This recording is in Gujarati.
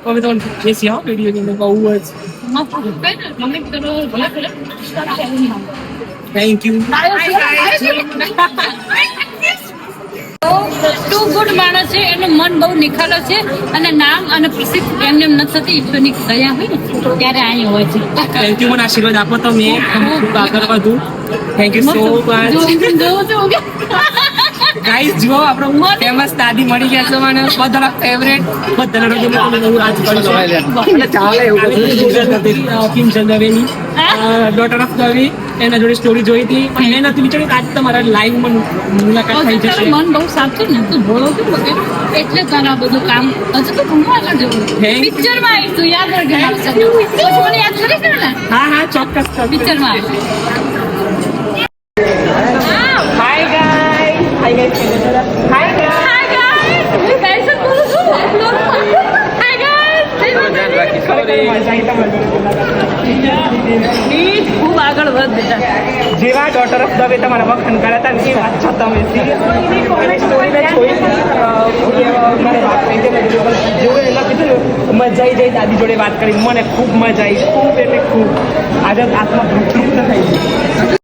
હવે તો બેસી આવો વિડીયો બહુ જ થેન્ક યુ. ટુ ગુડ માણસ છે, એનું મન બહુ નિખાલો છે અને નામ અને પ્રસિદ્ધ એમને નથી થતી. ઈશ્વરની દયા હોય ને ત્યારે અહીં હોય છે. Thank you. મને આશીર્વાદ આપો તમે ખૂબ આગળ વધુ. Thank you so much. Guys જુઓ આપણો ફેમસ દાદી મળી ગયા છે મને બધાના ફેવરેટ બધાના રોજ હું આજ કરી ચાલે એવું કિમચંદ દવેની ડોટર ઓફ દવે એના જોડે સ્ટોરી જોઈ હતી પણ એ નથી વિચાર્યું આજ તમારા લાઈવમાં મુલાકાત થઈ જશે. મન બહુ સાફ છે ને, તું ભોળો છું એટલે તારા બધું કામ હજુ તો ઘણું આગળ જવું. પિક્ચરમાં આવીશું યાદ રાખજે. મને યાદ કરી છે ને? હા હા ચોક્કસ પિક્ચરમાં ખૂબ આગળ વધ જેવા ડોટર ઓફ દવે તમારા વખાણ કર્યા હતા ને એ વાત છો તમે જેવું એના કીધું ને મજા આવી જાય દાદી જોડે વાત કરી મને ખૂબ મજા આવી ખૂબ એટલે ખૂબ આજે આત્મા તૃપ્ત થઈ ગઈ.